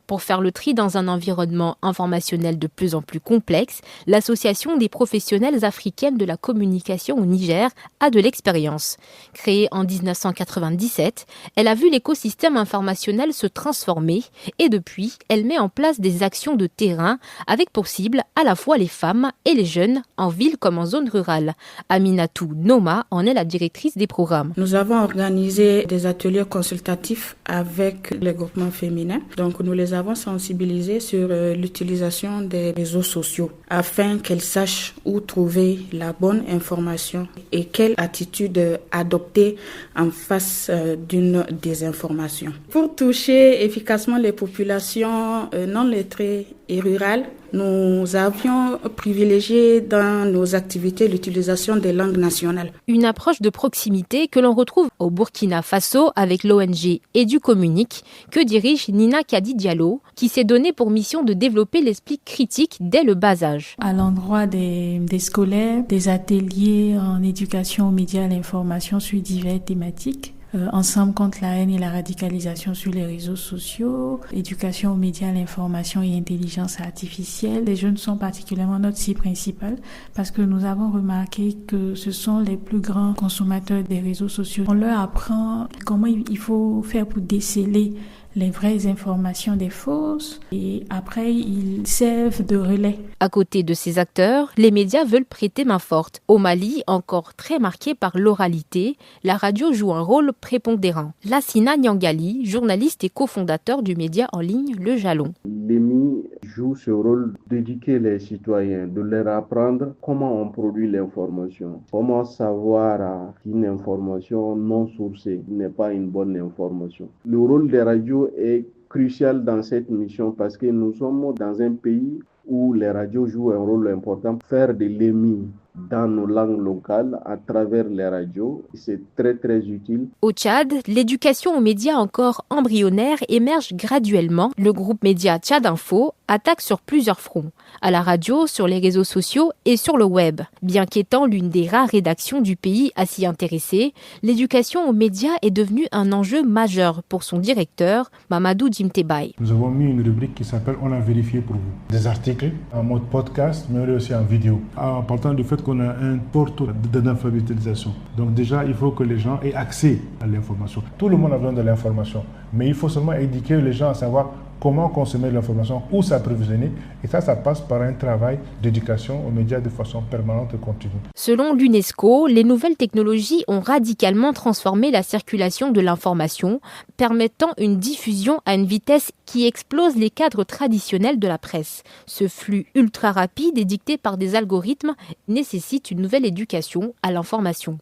Pour faire le tri dans un environnement informationnel de plus en plus complexe, l'Association des professionnels africaines de la communication au Niger a de l'expérience. Créée en 1997, elle a vu l'écosystème informationnel se transformer et depuis, elle met en place des actions de terrain avec pour cible à la fois les femmes et les jeunes en ville comme en zone rurale. Aminatou Noma en est la directrice des programmes. Nous avons organisé des ateliers consultatifs avec les groupements féminins. Donc nous les avons sensibilisés sur l'utilisation des réseaux sociaux afin qu'elles sachent où trouver la bonne information et quelle attitude adopter en face d'une désinformation. Pour toucher efficacement les populations non lettrées et rurales, nous avions privilégié dans nos activités l'utilisation des langues nationales. Une approche de proximité que l'on retrouve au Burkina Faso avec l'ONG EduCommunique que dirige Nina Kadi Diallo, qui s'est donné pour mission de développer l'esprit critique dès le bas âge. À l'endroit des scolaires, des ateliers en éducation aux médias et l'information sur diverses thématiques. Ensemble contre la haine et la radicalisation sur les réseaux sociaux, éducation aux médias, l'information et intelligence artificielle. Les jeunes sont particulièrement notre cible principale parce que nous avons remarqué que ce sont les plus grands consommateurs des réseaux sociaux. On leur apprend comment il faut faire pour déceler les vraies informations des fausses et après ils servent de relais. À côté de ces acteurs, les médias veulent prêter main forte. Au Mali, encore très marqué par l'oralité, la radio joue un rôle prépondérant. Lassina Nyangali, journaliste et cofondateur du média en ligne Le Jalon. L'EMI joue ce rôle d'éduquer les citoyens, de leur apprendre comment on produit l'information, comment savoir qu'une information non sourcée n'est pas une bonne information. Le rôle des radios est crucial dans cette mission parce que nous sommes dans un pays où les radios jouent un rôle important. Faire de l'EMI dans nos langues locales à travers les radios, c'est très très utile. Au Tchad, l'éducation aux médias encore embryonnaire émerge graduellement. Le groupe média Tchad Info attaque sur plusieurs fronts, à la radio, sur les réseaux sociaux et sur le web. Bien qu'étant l'une des rares rédactions du pays à s'y intéresser, l'éducation aux médias est devenue un enjeu majeur pour son directeur, Mamadou Djimtebaye. Nous avons mis une rubrique qui s'appelle « On a vérifié pour vous ». Des articles en mode podcast, mais aussi en vidéo. En partant du fait qu'on a un portail d'alphabétisation. Donc déjà, il faut que les gens aient accès à l'information. Tout le monde a besoin de l'information, mais il faut seulement éduquer les gens à savoir comment consommer l'information, où s'approvisionner. Et ça passe par un travail d'éducation aux médias de façon permanente et continue. Selon l'UNESCO, les nouvelles technologies ont radicalement transformé la circulation de l'information, permettant une diffusion à une vitesse qui explose les cadres traditionnels de la presse. Ce flux ultra rapide et dicté par des algorithmes nécessite une nouvelle éducation à l'information.